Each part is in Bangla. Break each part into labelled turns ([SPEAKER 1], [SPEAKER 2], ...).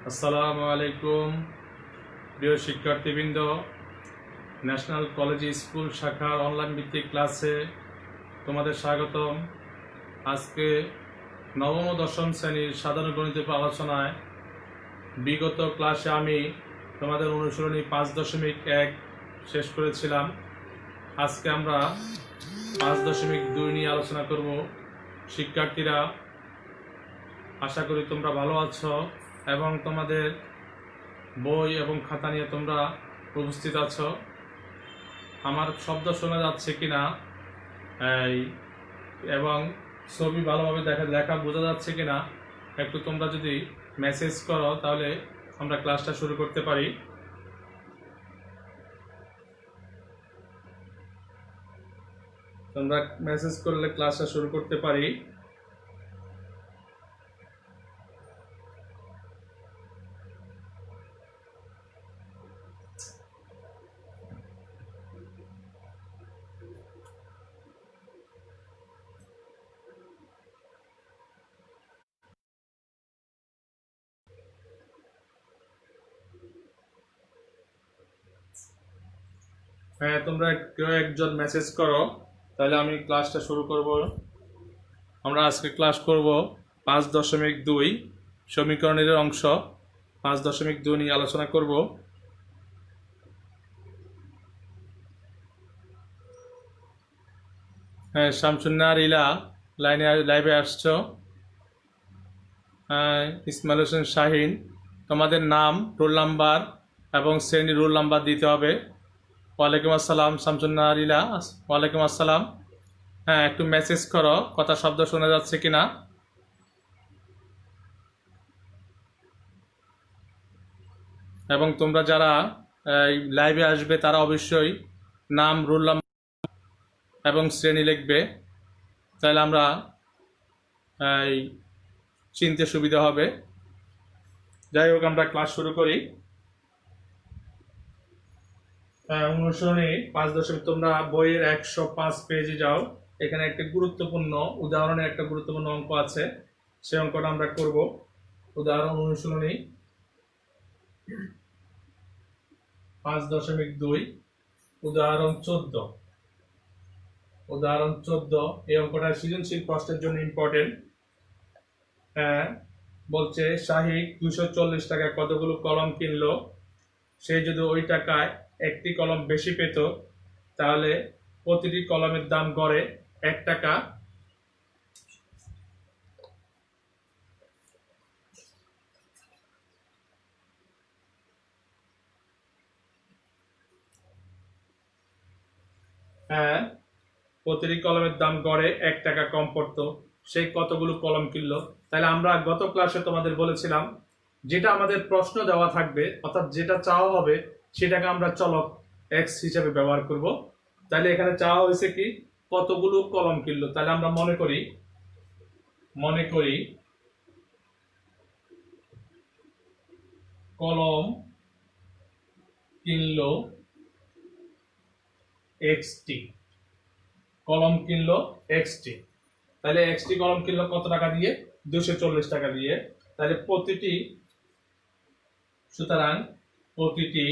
[SPEAKER 1] আসসালামু আলাইকুম প্রিয় শিক্ষার্থীবৃন্দ, ন্যাশনাল কলেজ স্কুল শাখার অনলাইন ভিত্তিক ক্লাসে তোমাদের স্বাগতম। আজকে নবম ও দশম শ্রেণীর সাধারণ গণিতের আলোচনায় বিগত ক্লাসে আমি তোমাদের অনুসরণী 5.1 শেষ করেছিলাম। আজকে আমরা 5.2 নিয়ে আলোচনা করব। শিক্ষার্থীরা, আশা করি তোমরা ভালো আছো এবং তোমাদের বই এবং খাতা নিয়ে তোমরা উপস্থিত আছো। আমার শব্দ শোনা যাচ্ছে কিনা এবং ছবি ভালোভাবে লেখা বোঝা যাচ্ছে কিনা একটু তোমরা যদি মেসেজ করো তাহলে আমরা ক্লাসটা শুরু করতে পারি। তোমরা মেসেজ করলে ক্লাসটা শুরু করতে পারি। হ্যাঁ, তোমরা কেউ একজন মেসেজ করো তাহলে আমি ক্লাসটা শুরু করব। আমরা আজকে ক্লাস করব 5.2 সমীকরণের অংশ 5.2 নিয়ে আলোচনা করব। হ্যাঁ, শামসুন্নাহার ইলা লাইভে আসছো। ইসমাইল হোসেন শাহিন, তোমাদের নাম, রোল নাম্বার এবং শ্রেণীর রোল নাম্বার দিতে হবে। ওয়ালাইকুম আসসালাম শামসুন্নাহার ইলা, ওয়ালাইকুম আসসালাম। হ্যাঁ, একটু মেসেজ করো কথা শব্দ শোনা যাচ্ছে কিনা। এবং তোমরা যারা লাইভে আসবে তারা অবশ্যই নাম, রোল নাম্বার এবং শ্রেণী লিখবে, তাহলে আমরা চিনতে সুবিধা হবে। যাই হোক, আমরা ক্লাস শুরু করি। অনুসরণী 5.2 তোমরা বইয়ের 105 পেজে যাও। এখানে একটা গুরুত্বপূর্ণ উদাহরণের একটা গুরুত্বপূর্ণ অঙ্ক আছে, সেই অঙ্কটা আমরা করব। উদাহরণ অনুসরণী 5.2 উদাহরণ 14। উদাহরণ 14 এই অঙ্কটা সৃজনশীল প্রশ্নের জন্য ইম্পর্টেন্ট। বলছে শাহিক 240 টাকায় কতগুলো কলম কিনলো। সে যদি ওই টাকায় একটি কলম বেশি পেত তাহলে প্রতিটি কলমের দাম গড়ে 1 টাকা। প্রতিটি কলমের দাম গড়ে 1 টাকা কম পড়তো, সেই কতগুলো কলম কিনলো। তাহলে আমরা গত ক্লাসে তোমাদের বলেছিলাম যেটা আমাদের প্রশ্ন দেওয়া থাকবে অর্থাৎ যেটা চাওয়া হবে সেটাকে আমরা চলক এক্স হিসেবে ব্যবহার করব। তাহলে এখানে চাওয়া হয়েছে কি কতগুলো কলম কিনলো। তাহলে আমরা মনে করি কলম কিনলো এক্সটি, কলম কিনলো এক্সটি। তাহলে এক্সটি কলম কিনলো কত টাকা দিয়ে? 240 টাকা দিয়ে। তাহলে সুতরাং প্রতিটি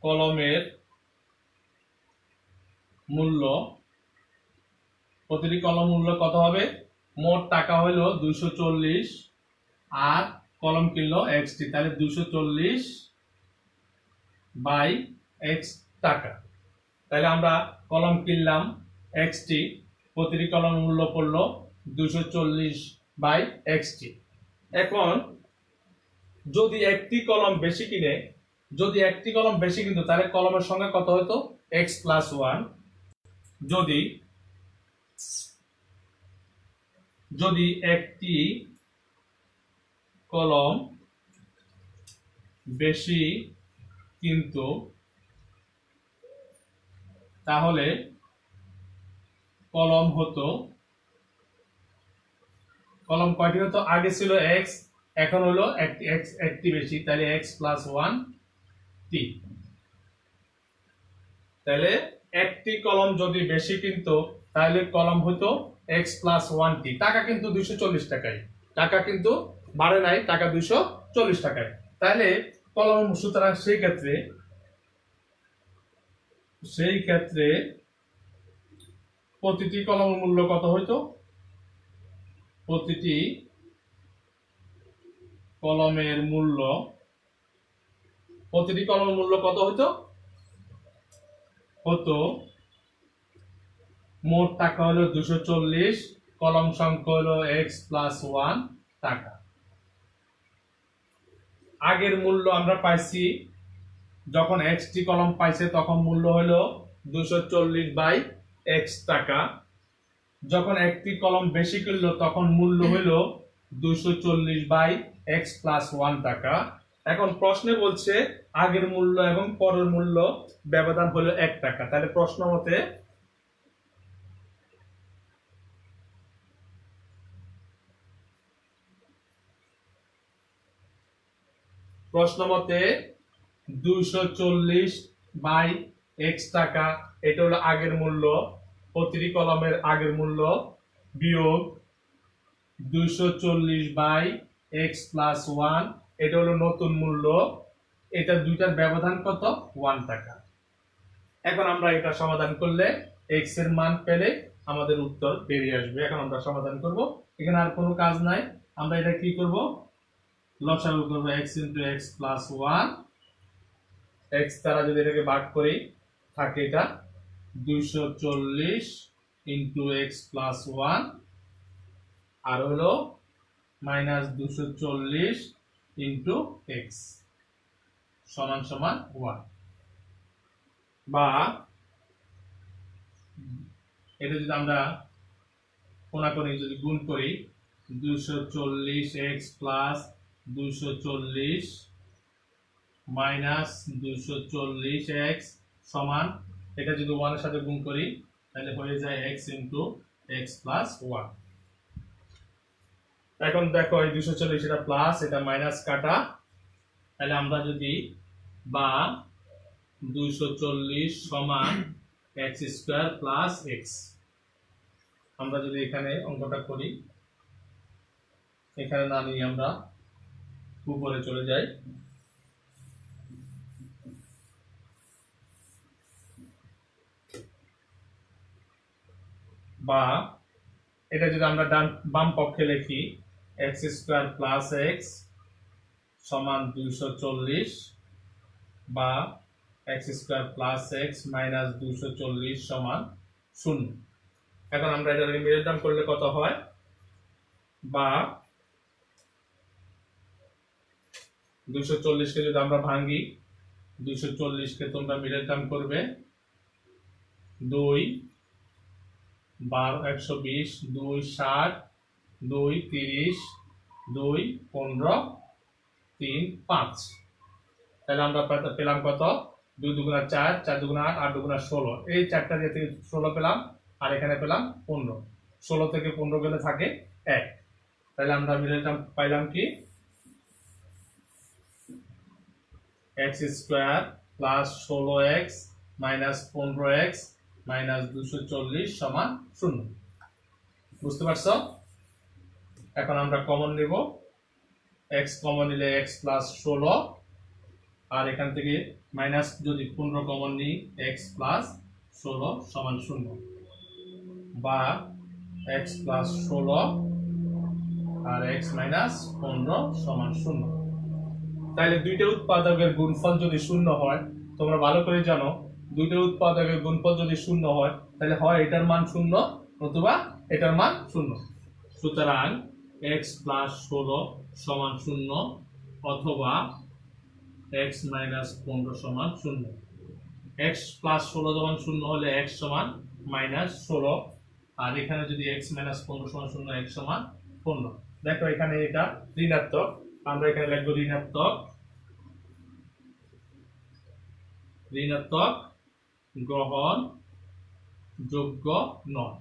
[SPEAKER 1] কলমের মূল্য, প্রতিটি কলম মূল্য কত হবে? মোট টাকা হলো 240 আর কলম কিনলো এক্সটি, তাহলে 240 বাই এক্স টাকা। তাহলে আমরা কলম কিনলাম এক্সটি, প্রতিটি কলম মূল্য পড়লো 240 বাই এক্সটি। এখন যদি একটি কলম বেশি কিনতো তাহলে কলমের সংখ্যা কত হতো? x plus 1। যদি একটি কলম বেশি কিনতো তাহলে কলম কয়টি হতো? আগে ছিল x, এখন হলো একটি বেশি, তাহলে x প্লাস 1 টি। তাহলে একটি কলম যদি বেশি কিনতো তাহলে কলম হতো x প্লাস 1 টি। টাকা কিন্তু 240 টাকাই। টাকা কিন্তু বাড়ে নাই, টাকা 240 টাকায়। তাহলে কলম, সুতরাং সেই ক্ষেত্রে প্রতিটি কলমের মূল্য কত হইতো? প্রতিটি কলমের মূল্য কত হইতো? হতো মোট টাকা হলো 240, কলম সংখ্যা হলো x+1 টাকা। আগের মূল্য আমরা পাইছি, যখন x টি কলম পাইছে তখন মূল্য হলো 240/x টাকা। যখন একটি কলম বেশি কিনলো তখন মূল্য হলো 240/x+1 টাকা। এখন প্রশ্নে বলছে আগের মূল্য এবং পরের মূল্য ব্যবধান হলো 1 টাকা। তাহলে প্রশ্ন মতে 240/x টাকা, এটা হলো আগের মূল্য, প্রতিটি কলমের আগের মূল্য, বিয়োগ 240/x+1, এটা হলো নতুন মূল্য। এটা দুইটার ব্যবধান কত? 1 টাকা। এখন আমরা এটা সমাধান করলে x এর মান পেলে আমাদের উত্তর বেরিয়ে আসবে। এখন আমরা সমাধান করব, এখানে আর কোনো কাজ নাই। আমরা এটা কি করব? লসাগু করব x × x+1। x দ্বারা যদি এটাকে ভাগ করি থাকে এটা 240 × x+1 আর হলো -240 × x সমান 1। বা এটা যদি আমরা কোণাকুণি যদি গুণ করি 240x + 240 -240x সমান, এটা যদি 1 এর সাথে গুণ করি তাহলে হয়ে যায় x × x+1। এখন দেখো এই 240 এটা প্লাস, এটা মাইনাস কাটা, তাহলে আমরা যদি বা 240 সমান x² + x, আমরা যদি এখানে অঙ্কটা করি, এখানে না নিয়ে আমরা উপরে চলে যাই, বা এটা যদি আমরা বাম পক্ষে লিখি x² + x সমান 240 বা x² + x - 240 সমান 0। এখন আমরা এটাকে মিডল টার্ম করলে কত হয়? বা 240 কে যদি আমরা ভাঙি, 240 কে তোমরা মিডল টার্ম করবে 2 12 120 2 60 2 30 2 15 3 5। তাহলে আমরা পেলাম কত? 2 × 2 = 4 4 × 2 = 8 8 × 2 = 16। এই চারটা দিয়ে থেকে 16 পেলাম, আর এখানে পেলাম 15। 16 থেকে 15 গেলে থাকে 1। তাহলে আমরা মিডল টার্ম পাইলাম কি? x² + 16x - 15x - 240 সমান 0। বুঝতে পারছো? এখন আমরা কমন নেব, x কমন নিলে x + 16, আর এখান থেকে মাইনাস যদি 15 কমন নিই x + 16 সমান 0, বা x + 16 আর x - 15 সমান 0। তাহলে দুইটা উৎপাদকের গুণফল যদি 0 হয়, তোমরা ভালো করে জানো দুইটা উৎপাদকের গুণফল যদি 0 হয় তাহলে হয় এটার মান 0 অথবা এটার মান 0। সুতরাং x + 16 সমান 0 অথবা x - 15 সমান 0। x + 16 যখন 0 হলে x সমান -16, আর এখানে যদি x - 15 সমান 0 x সমান 15। দেখো এখানে এটা ঋণাত্মক, আমরা এখানে লিখব ঋণাত্মক গ্রহণযোগ্য নয়।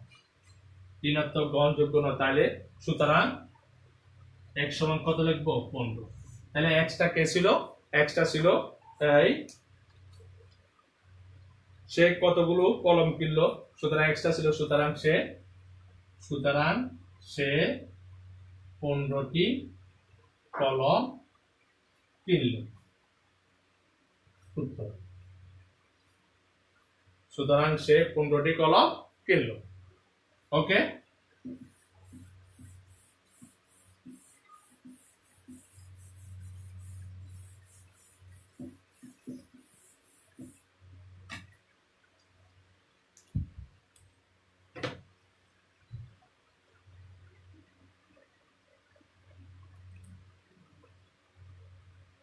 [SPEAKER 1] ঋণাত্মক গ্রহণযোগ্য নয়, তাহলে সুতরাং x সমান কত লিখব? 15। তাহলে x টা কে ছিল? x টা ছিল এই সে কতগুলো কলম কিনলো, সুতরাং x টা ছিল, সুতরাং সে 15টি কলম কিনল। উত্তর, সুতরাং সে 15টি কলম কিনল। ওকে,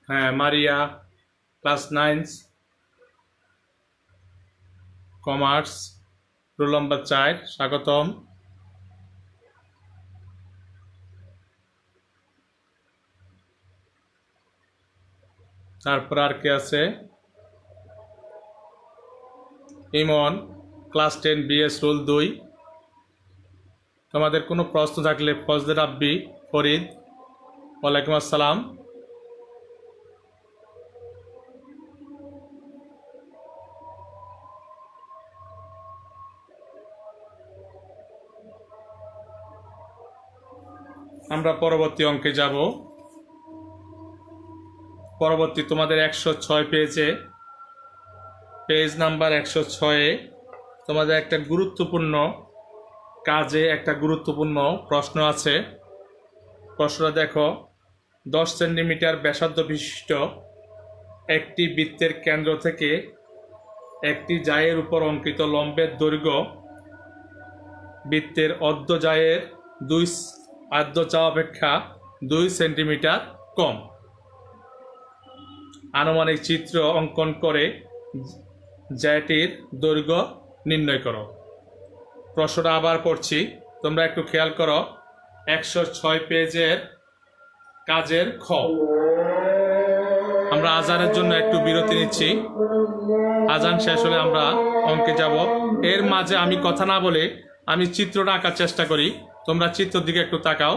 [SPEAKER 1] হ্যাঁ মারিয়া, ক্লাস 9 কমার্স, রোল নম্বর 4, স্বাগতম। তারপর আর কে আছে? ইমন, ক্লাস 10 বিএস রোল 2। তোমাদের কোনো প্রশ্ন থাকলে ফজলে রাব্বি, ফরিদ, ওয়ালাইকুম আসসালাম। আমরা পরবর্তী অঙ্কে যাব। পরবর্তী তোমাদের 106 পেজে, পেজ নাম্বার 106-এ তোমাদের একটা গুরুত্বপূর্ণ কাজে একটা গুরুত্বপূর্ণ প্রশ্ন আছে। প্রশ্নটা দেখো, 10 সেন্টিমিটার ব্যাসার্ধ বিশিষ্ট একটি বৃত্তের কেন্দ্র থেকে একটি জায়ের উপর অঙ্কিত লম্বের দৈর্ঘ্য বৃত্তের অর্ধজায়ের আর্ধচা অপেক্ষা 2 সেন্টিমিটার কম। আনুমানিক চিত্র অঙ্কন করে জায়টির দৈর্ঘ্য নির্ণয় করো। প্রশ্নটা আবার পড়ছি, তোমরা একটু খেয়াল করো। 106 পেজের কাজের খ। আমরা আজানের জন্য একটু বিরতি নিচ্ছি। আজান শেষ হলে আমরা অঙ্কে যাব। এর মাঝে আমি কথা না বলে আমি চিত্রটা আঁকার চেষ্টা করি। তোমরা চিত্রের দিকে একটু তাকাও।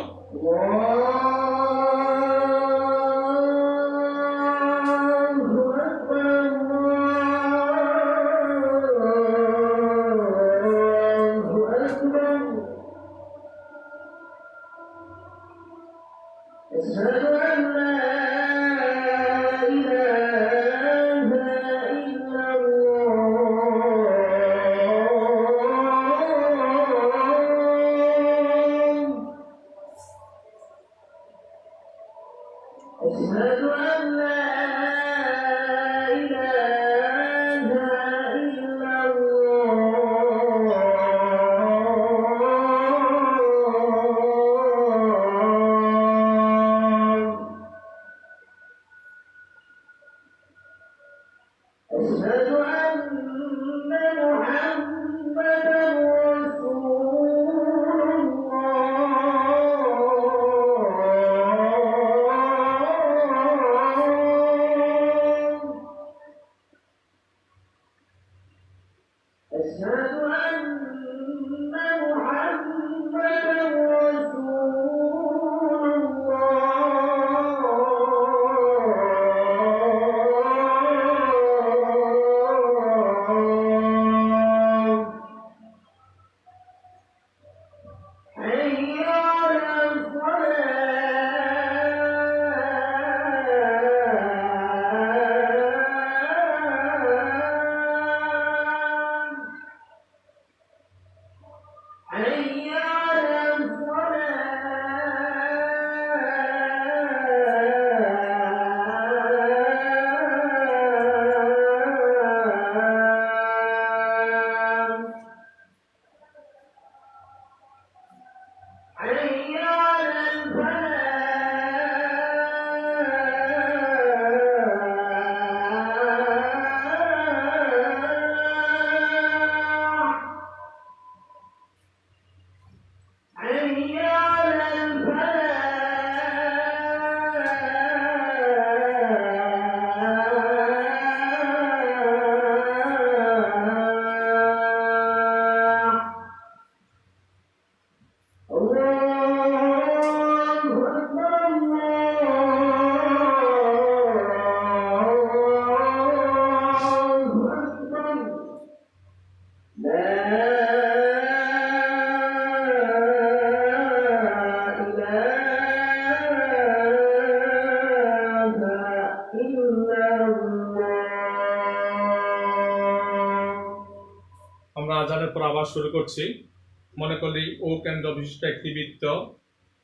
[SPEAKER 1] আমরা আবার শুরু করছি। মনে করি ও কেন্দ্র বিশিষ্ট একটি বৃত্ত,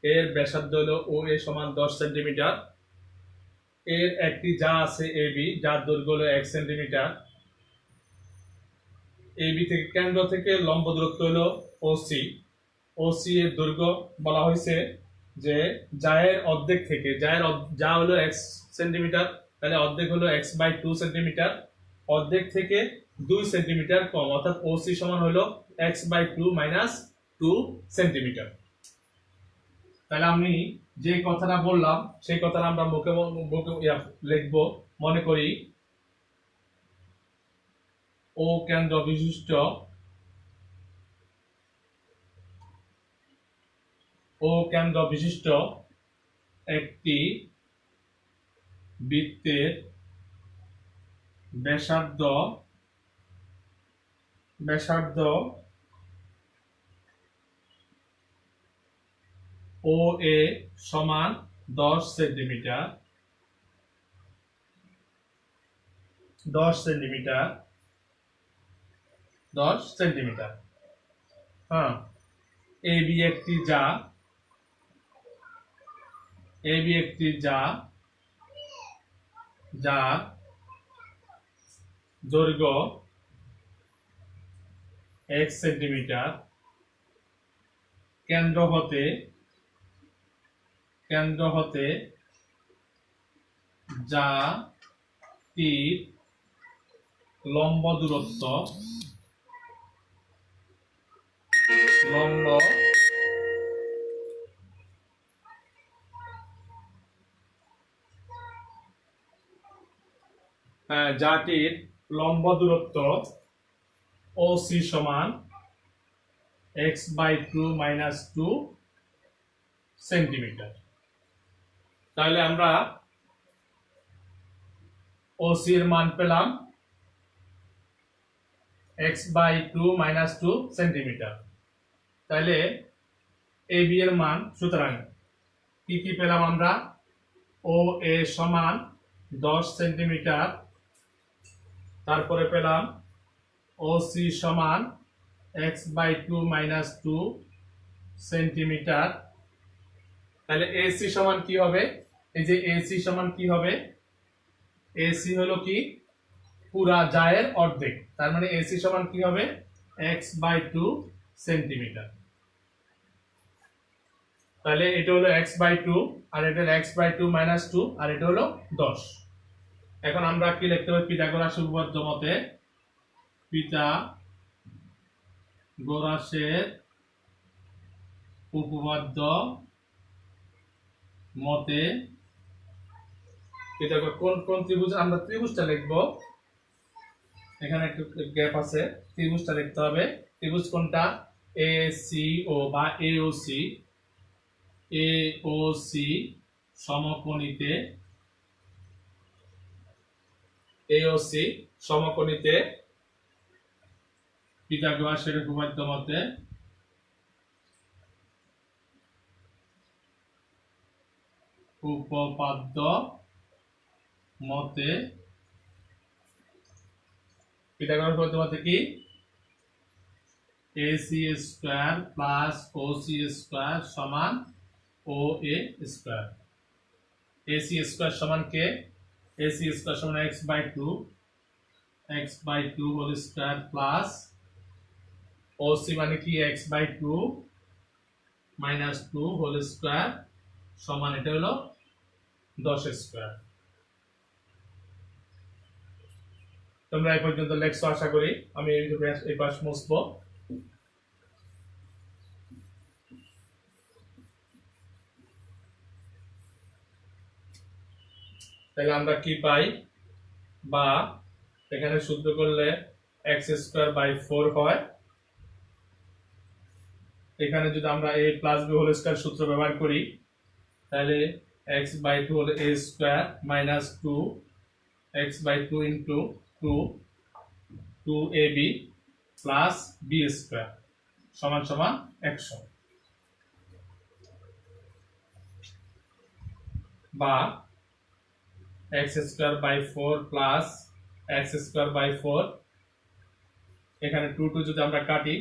[SPEAKER 1] এর ব্যাসার্ধ হলো ও এ সমান 10 সেন্টিমিটার। এর একটি যা আছে এবি, যার দৈর্ঘ্য হলো 1 সেন্টিমিটার। এবি থেকে কেন্দ্র থেকে লম্ব দূরত্ব হলো ওসি। ওসি এর দৈর্ঘ্য বলা হয়েছে যে জায়ের অর্ধেক থেকে, যা হলো 1 সেন্টিমিটার, তাহলে অর্ধেক হলো x/2 সেন্টিমিটার। অর্ধেক থেকে 2 সেন্টিমিটার কম, অর্থাৎ ওসি সমান হলো x/2 মাইনাস 2 সেন্টিমিটার। তাহলে আমি যে কথাটা বললাম সেই কথাটা আমরা মুখে লিখবো। মনে করি ও কেন্দ্র বিশিষ্ট একটি বৃত্তের ব্যাসার্ধ ও এ সমান 10 সেন্টিমিটার। হ্যাঁ, এবি একটি যা, যার দৈর্ঘ্য 1 সেন্টিমিটার। কেন্দ্র হতে যাটির লম্ব দূরত্ব OC সমান x/2 মাইনাস 2 সেন্টিমিটার। তাহলে আমরা OC এর মান পেলাম x/2 মাইনাস 2 সেন্টিমিটার। তাহলে AB এর মান, সুতরাং কি পেলাম আমরা? ও এ সমান 10 সেন্টিমিটার, তারপরে পেলাম OC সমান x/2 মাইনাস 2 সেন্টিমিটার। তাহলে AC সমান কি হবে? এই যে AC সমান কি হবে? AC হলো কি পুরা জায়ের অর্ধেক, তার মানে AC সমান কি হবে? x/2 centimetre. তাহলে এটা হলো x/2 আর এটা হলো x/2 মাইনাস 2 আর এটা হলো 10। এখন আমরা কি লিখতে পারি? পিথাগোরাসের উপপাদ্য মতে, পিথাগোরাসের উপপাদ্য মতে কোন ত্রিভুজ? আমরা ত্রিভুজটা লিখবো, এখানে একটু গ্যাপ আছে, ত্রিভুজটা লিখতে হবে। ত্রিভুজ কোনটা? ACO বা AOC সমকোণীতে পিথাগোরাসের উপপাদ্য মতে পিথাগোরাস উপপাদ্য মতে কি? AC square plus OC square সমান OA স্কয়ার। AC স্কয়ার সমান কে? AC স্কয়ার সমান x/2 whole square plus OC মানে কি? x/2 মাইনাস 2 হোল স্কয়ার সমান, এটা হলো 10 স্কয়ার। তোমরা এই পর্যন্ত লেখছো আশা করি। আমি এই পাশ মুছবো। তাহলে আমরা কি পাই? বা এখানে সূত্র করলে x²/4 হয়। এখানে যদি আমরা a plus b whole square সূত্র ব্যবহার করি, তাহলে x/2 হলো a square minus 2 x/2 into 2ab plus b square সমান সমান 100। বা x² by 4 plus x² by 4 এখানে 2 2 যদি আমরা কাটি,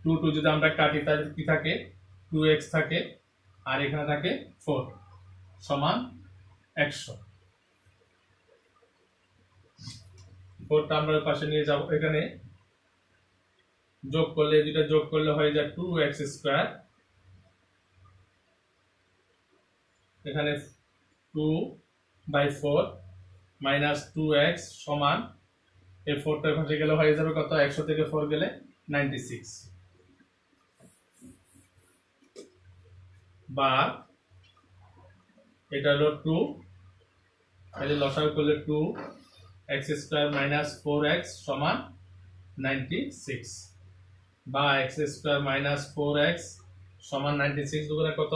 [SPEAKER 1] 2 2 যদি আমরা কাটি তাহলে কি থাকে, 2x থাকে, আর এখানে থাকে 4 সমান 100। 4টা আমরা পাশে নিয়ে যাব, এখানে যোগ করলে, দুটো যোগ করলে হয়ে যায় 2x স্কয়ার, এখানে 2/4 মাইনাস 2x সমান, এই 4টা পাশে গেলে হয়ে যাবে কত, 100 থেকে 4 গেলে 96, বা এটা হলো 2, তাহলে লসাগু করলে 2x স্কয়ার মাইনাস 4x সমান 96, বা x স্কয়ার মাইনাস 4x সমান 96 দুগুণে কত,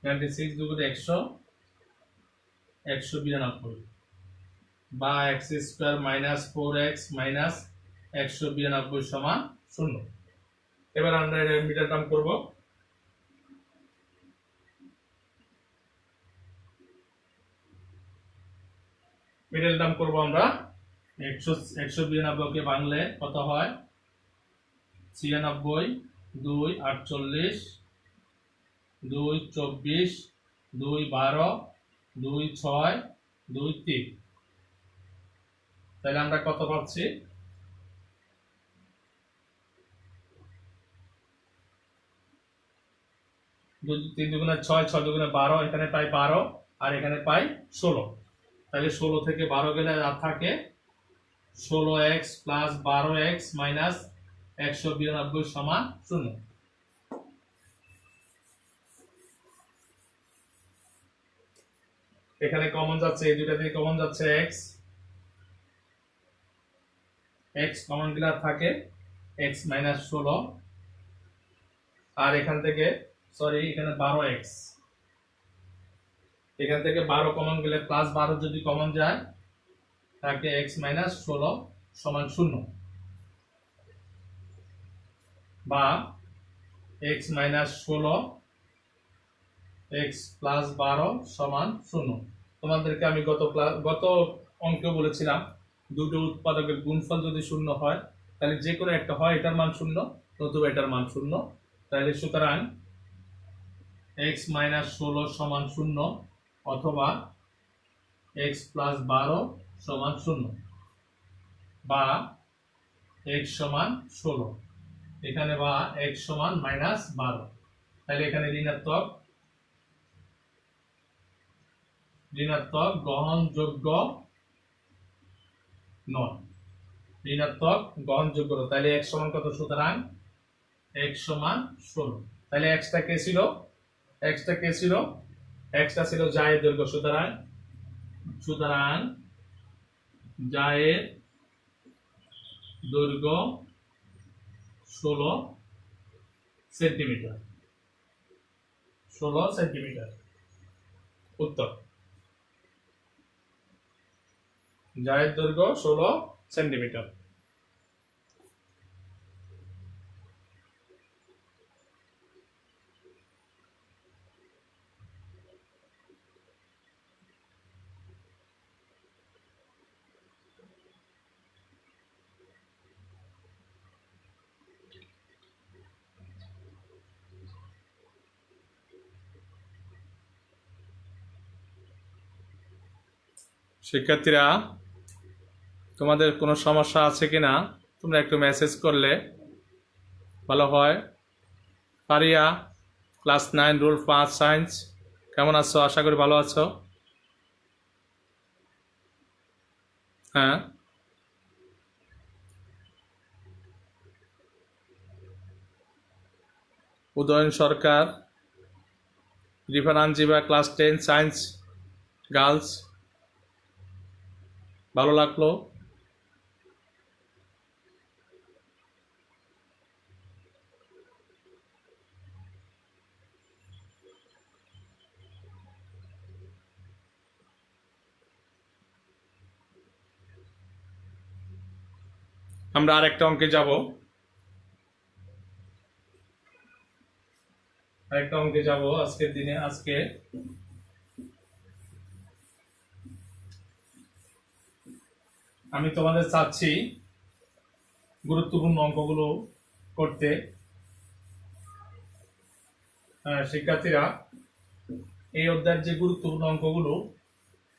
[SPEAKER 1] 96 দুগুণে 100, 192, বা x square minus 4x minus 192 সমান 0। এবার আমরা এর মিডল টার্ম করব। মিডল টার্ম করব আমরা 192 কে ভাঙলে কত হয়, 96, 2 48, 2 24, 2 12, 2 6, 2 3, তাহলে আমরা কত পাচ্ছি, 2 3 দুগুণে 6, 6 দুগুণে 12, এখানে পাই 12 আর এখানে পাই 16, তাহলে 16 থেকে 12 গেলে আর থাকে 16x প্লাস 12x মাইনাস 192 সমান 0। এখানে কমন যাচ্ছে, এই দুইটা থেকে কমন যাচ্ছে x কমন গেলে থাকে x মাইনাস 16, আর এখান থেকে সরি এখানে 12x, এখান থেকে 12 কমন গেলে প্লাস 12 যদি কমন যায় থাকে x মাইনাস 16 সমান 0, বা x মাইনাস 16 x প্লাস 12 সমান 0। তোমাদেরকে আমি গত অঙ্কে বলেছিলাম দুটো উৎপাদকের গুণফল যদি 0 হয় তাহলে যে কোনো একটা হয় এটার মান 0 নতুবা এটার মান 0, তাহলে সুতরাং x মাইনাস 16 সমান 0 অথবা x প্লাস 12 সমান 0, বা x সমান 16, এখানে বা x সমান মাইনাস 12, তাহলে এখানে ঋণাত্মক গ্রহণযোগ্য নয়, ঋণাত্মক গ্রহণযোগ্য, তাহলে x সমান কত, সুতরাং x সমান 16, তাহলে x টা কে ছিল, x টা ছিল জায়ের দৈর্ঘ্য, সুতরাং জায়ের দৈর্ঘ্য 16 সেন্টিমিটার, উত্তর, জায়ের দৈর্ঘ্য 16 সেন্টিমিটার। শিক্ষার্থীরা, তোমাদের কোনো সমস্যা আছে কিনা তোমরা একটু মেসেজ করলে ভালো হয়। পারিয়া, ক্লাস 9 রোল 5 সায়েন্স, কেমন আছো? আশা করি ভালো আছো। হ্যাঁ, উদয়ন সরকার, রিফান জিবা, ক্লাস 10 সায়েন্স গার্লস, ভালো লাগলো। আমরা আরেকটা অঙ্কে যাব, আজকের দিনে। আজকে আমি তোমাদের চাচ্ছি গুরুত্বপূর্ণ অঙ্কগুলো করতে। শিক্ষার্থীরা, এই অধ্যায়ের যে গুরুত্বপূর্ণ অঙ্কগুলো,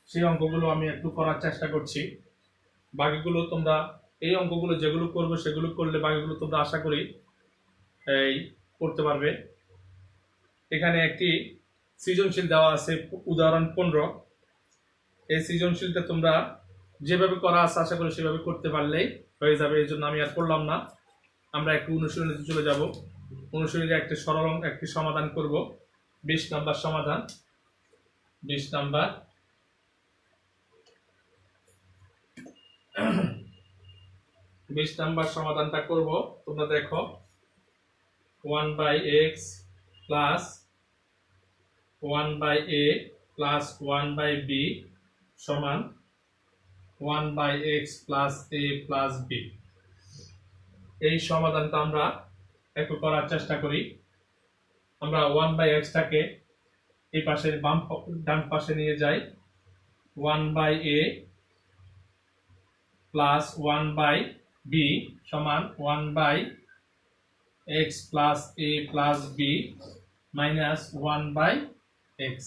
[SPEAKER 1] সেই অঙ্কগুলো আমি একটু করার চেষ্টা করছি। বাকিগুলো তোমরা, এই অঙ্কগুলো যেগুলো করবে সেগুলো করলে বাকিগুলো তোমরা আশা করি এই করতে পারবে। এখানে একটি সৃজনশীল দেওয়া আছে, উদাহরণ 15। এই সৃজনশীলটা তোমরা যেভাবে করা আছে আশা করি সেভাবে করতে পারলেই হয়ে যাবে। এই জন্য আমি আর করলাম না, আমরা একটু অনুশীলনীতে চলে যাব। অনুশীলনীতে একটি সরল একটি সমাধান করব। 20 নাম্বার সমাধান। 20 নাম্বার 20 নাম্বার সমাধানটা করব। তোমরা দেখো, 1/x plus 1/a plus 1/b সমান 1/x plus a plus b। এই সমাধানটা আমরা একটু করার চেষ্টা করি। আমরা 1/x টাকে এই পাশের ডান পাশে নিয়ে যাই। 1/a প্লাস 1/b সমান 1/x plus a plus b minus 1/x।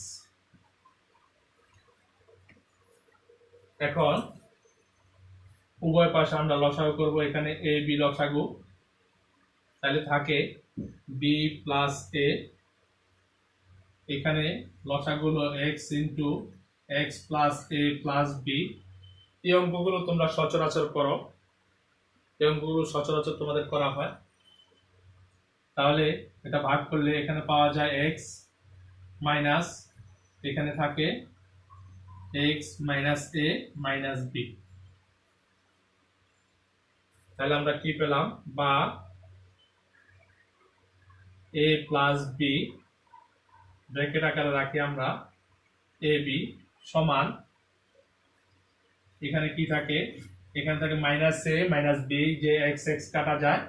[SPEAKER 1] এখন উভয় পাশে আমরা লসাগু করব। এখানে a b লসাগু, তাহলে থাকে b প্লাস a। এখানে লসাগু হলো x into x plus a plus b। এই অঙ্কগুলো তোমরা সচরাচর করো, এই অঙ্কগুলো সচরাচর তোমাদের করা হয়। তাহলে এটা ভাগ করলে এখানে পাওয়া যায় x মাইনাস, এখানে থাকে x minus a minus b। তাহলে আমরা কি পেলাম? বা a প্লাস b ব্র্যাকেট আকারে রাখি আমরা ab সমান, এখানে কি থাকে? এখানে থাকে মাইনাস a মাইনাস b, যে x x কাটা যায়,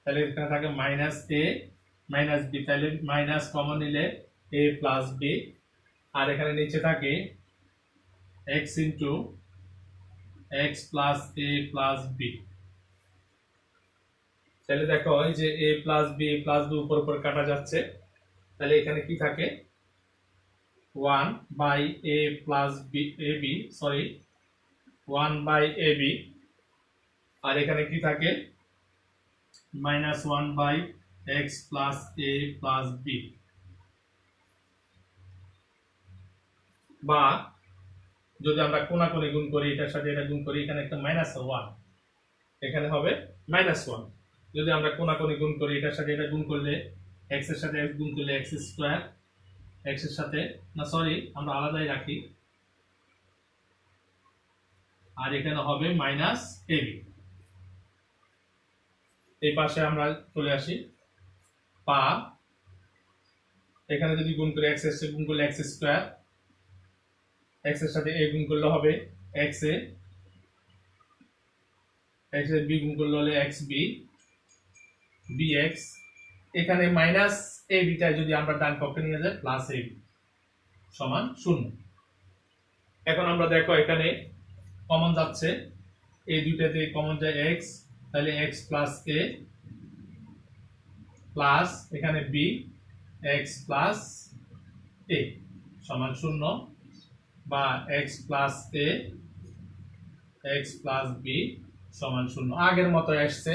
[SPEAKER 1] তাহলে এখানে থাকে মাইনাস a মাইনাস b, তাহলে মাইনাস কমন নিলে a প্লাস b। আর এখানে নিচে থাকে x into x plus a plus b। তাহলে দেখো এই যে a প্লাস b উপর উপর কাটা যাচ্ছে, তাহলে এখানে কি থাকে? 1/a plus b ab, sorry 1/ab। আর এখানে কি থাকে? Minus 1/x plus a plus b। বা যদি আমরা কোণাকুণি গুণ করি, এটার সাথে এটা গুণ করি, এখানে একটা মাইনাস 1, এখানে হবে মাইনাস 1। যদি আমরা কোণাকুণি গুণ করি, এটার সাথে এটা গুণ করলে, x এর সাথে x গুণ করলে x স্কয়ার, x এর সাথে না, সরি আমরা আলাদাই রাখি, আর এখানে হবে মাইনাস ab। এই পাশে আমরা চলে আসি, বা এখানে যদি গুণ করি, x এর সাথে গুণ করলে x স্কয়ার, x এর সাথে a গুণ করলে হবে x a, x এর b গুণ করলে হলে xb bx। এখানে মাইনাস ab টা যদি আমরা ডান পক্ষে নিয়ে যাই, প্লাস ab সমান 0। এখন আমরা দেখো এখানে কমন যাচ্ছে, এই দুইটাতে কমন যায় x, তাহলে x প্লাস a প্লাস এখানে b x প্লাস a সমান 0, বা x plus a x plus b সমান 0। আগের মতো আসছে,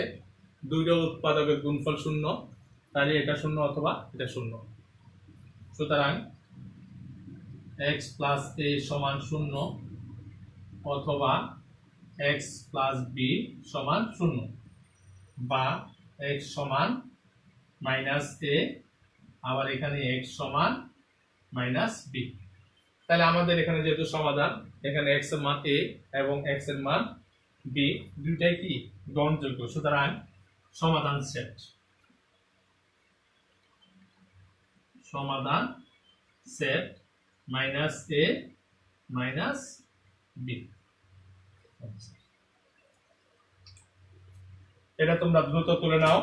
[SPEAKER 1] দুইটা উৎপাদকের গুণফল 0, তাহলে এটা 0 অথবা এটা 0। সুতরাং x প্লাস a সমান 0 অথবা x প্লাস b সমান 0, বা x সমান মাইনাস a, আবার এখানে x সমান মাইনাস b। তাহলে আমাদের এখানে যেহেতু সমাধান, এখানে x এর মান a এবং x এর মান b দুইটাই কি গ্রহণযোগ্য, সুতরাং সমাধান সেট। সমাধান set minus a minus b। এটা তোমরা দ্রুত তুলে নাও।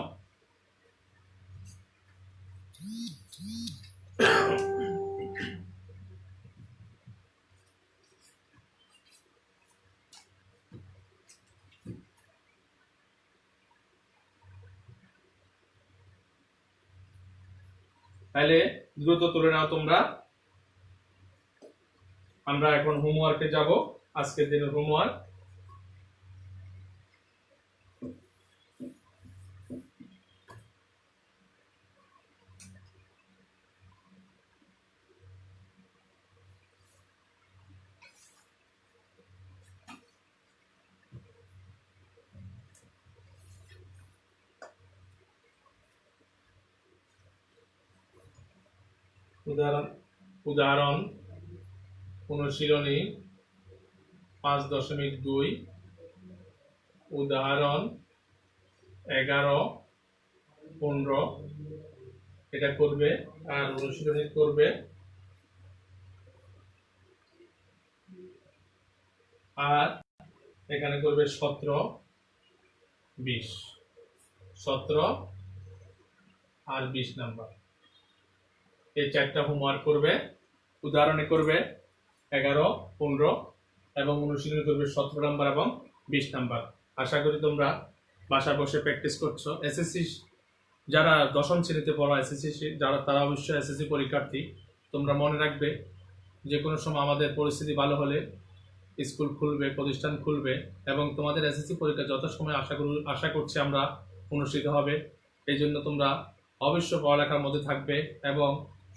[SPEAKER 1] তাহলে দ্রুত তুলে নাও তোমরা। আমরা এখন হোমওয়ার্কে যাব। আজকের দিনের হোমওয়ার্ক, উদাহরণ অনুশীলনী 5.2, উদাহরণ 11-15 এটা করবে, আর অনুশীলনী করবে আর এখানে করবে 17-20, 17 আর 20 নাম্বার। এই চারটা হোমওয়ার্ক করবে। উদাহরণে করবে 11-15 এবং অনুশীলনী করবে 17 নাম্বার এবং 20 নাম্বার। আশা করি তোমরা বাসায় বসে প্র্যাকটিস করছো। এসএসসি যারা 10ম শ্রেণীতে পড়ো, এসএসসি যারা, তারা অবশ্যই এসএসসি পরীক্ষার্থী। তোমরা মনে রাখবে যে কোনো সময় আমাদের পরিস্থিতি ভালো হলে স্কুল খুলবে, প্রতিষ্ঠান খুলবে এবং তোমাদের এসএসসি পরীক্ষা যথাসময়ে আশা করছি আমরা অনুষ্ঠিত হবে। এই জন্য তোমরা অবশ্যই পড়ালেখার মধ্যে থাকবে এবং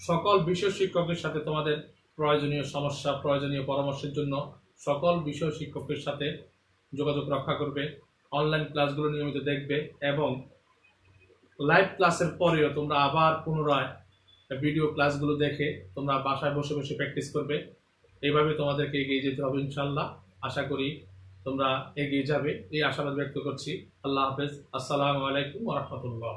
[SPEAKER 1] সকল বিষয় শিক্ষকের সাথে তোমাদের প্রয়োজনীয় সমস্যা, প্রয়োজনীয় পরামর্শের জন্য সকল বিষয় শিক্ষকের সাথে যোগাযোগ রক্ষা করবে। অনলাইন ক্লাসগুলো নিয়মিত দেখবে এবং লাইভ ক্লাসের পরেও তোমরা আবার পুনরায় ভিডিও ক্লাসগুলো দেখে তোমরা বাসায় বসে বসে প্র্যাকটিস করবে। এইভাবে তোমাদেরকে এগিয়ে যেতে হবে ইনশাল্লাহ। আশা করি তোমরা এগিয়ে যাবে, এই আশাবাদ ব্যক্ত করছি। আল্লাহ হাফেজ। আসসালামু আলাইকুম ওয়া রাহমাতুল্লাহ।